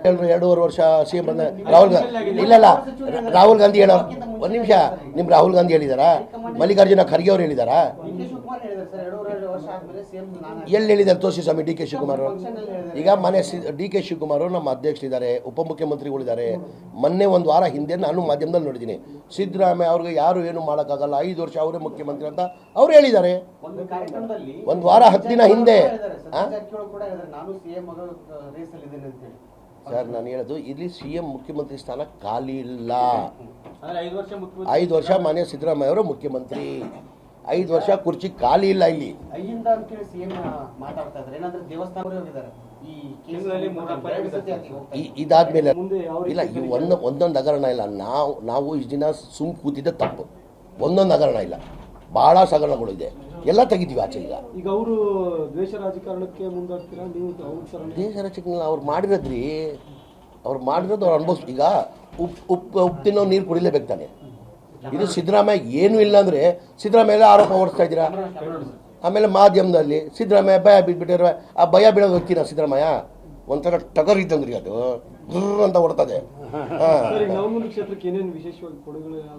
2.5 ವರ್ಷ CM ಬಂದ ರಾಹುಲ್ ಗಾಂಧಿ ಇಲ್ಲ ರಾಹುಲ್ ಗಾಂಧಿ ಹೇಳೋ ಒಂದು ನಿಮಿಷ ನಿಮ್ಮ ರಾಹುಲ್ ಗಾಂಧಿ ಹೇಳಿದಾರಾ ಮಲ್ಲಿಕಾರ್ಜುನ ಖರ್ಗೆ ಅವರು ಹೇಳಿದಾರಾ ಎಲ್ಲಿ ಹೇಳಿದ್ದಾರೆ ತೋರಿಸಿ ಸ್ವಾಮಿ ಡಿ ಕೆ ಶಿವಕುಮಾರ್ ಈಗ ಮನೆ ಡಿ ಕೆ ಶಿವಕುಮಾರ್ ನಮ್ಮ ಅಧ್ಯಕ್ಷರಿದ್ದಾರೆ ಉಪಮುಖ್ಯಮಂತ್ರಿಗಳಿದ್ದಾರೆ ಮೊನ್ನೆ ಒಂದು ವಾರ ಹಿಂದೆ ನಾನು ಮಾಧ್ಯಮದಲ್ಲಿ ನೋಡಿದ್ದೀನಿ ಸಿದ್ದರಾಮಯ್ಯ ಅವ್ರಿಗೆ ಯಾರು ಏನು ಮಾಡೋಕ್ಕಾಗಲ್ಲ 5 ವರ್ಷ ಅವರೇ ಮುಖ್ಯಮಂತ್ರಿ ಅಂತ ಅವ್ರು ಹೇಳಿದ್ದಾರೆ ಒಂದು ವಾರ 10 ದಿನ ಹಿಂದೆ ಸರ್ ನಾನು ಹೇಳೋದು ಇಲ್ಲಿ CM ಮುಖ್ಯಮಂತ್ರಿ ಸ್ಥಾನ ಖಾಲಿ ಇಲ್ಲ 5 ವರ್ಷ ಮಾನ್ಯ ಸಿದ್ದರಾಮಯ್ಯ ಅವರು ಮುಖ್ಯಮಂತ್ರಿ 5 ವರ್ಷ ಕುರ್ಚಿ ಖಾಲಿ ಇಲ್ಲ ಇಲ್ಲಿ ಇದಾದ್ಮೇಲೆ ಇಲ್ಲ ಈ ಒಂದೊಂದು ಹಗರಣ ಇಲ್ಲ ನಾವು ಇಷ್ಟು ದಿನ ಸುಮ್ ಕೂತಿದ್ದ ತಪ್ಪು ಒಂದೊಂದು ಹಗರಣ ಇಲ್ಲ ಬಹಳ ಹಗರಣಗಳು ಇದೆ ಎಲ್ಲ ತೆಗಿತೀವಿ ಆಚೆ ಈಗ ಅವರು ದ್ವೇಷ ರಾಜಕಾರಣಕ್ಕೆ ಮುಂದಾಗ್ತೀರಾ ನೀವು ದೇಶ ರಾಜಕಾರಣ ಅವ್ರು ಮಾಡಿರೋದ್ರಿ ಅವ್ರು ಅನುಭವಿಸ್ ಈಗ ಉಪ್ಪು ತಿನ್ನೋ ನೀರು ಕುಡಿಲೇಬೇಕು ತಾನೆ ಇದು ಸಿದ್ದರಾಮಯ್ಯ ಏನೂ ಇಲ್ಲ ಅಂದರೆ ಸಿದ್ದರಾಮಯ್ಯ ಆರೋಪ ಹೊರಿಸ್ತಾ ಇದ್ದೀರಾ ಆಮೇಲೆ ಮಾಧ್ಯಮದಲ್ಲಿ ಸಿದ್ದರಾಮಯ್ಯ ಭಯ ಬಿಟ್ಬಿಟ್ಟಿರೋ ಆ ಭಯ ಬೀಳೋದು ಹೋಗ್ತೀರಾ ಸಿದ್ದರಾಮಯ್ಯ ಒಂಥರ ಟಗರ್ ಇದ್ದಂಗ್ರಿ ಅದು ಅಂತ ಹೊಡ್ತದೆ ಕ್ಷೇತ್ರಕ್ಕೆ ಏನೇನು ವಿಶೇಷವಾಗಿ ಕೊಡುಗೆಗಳು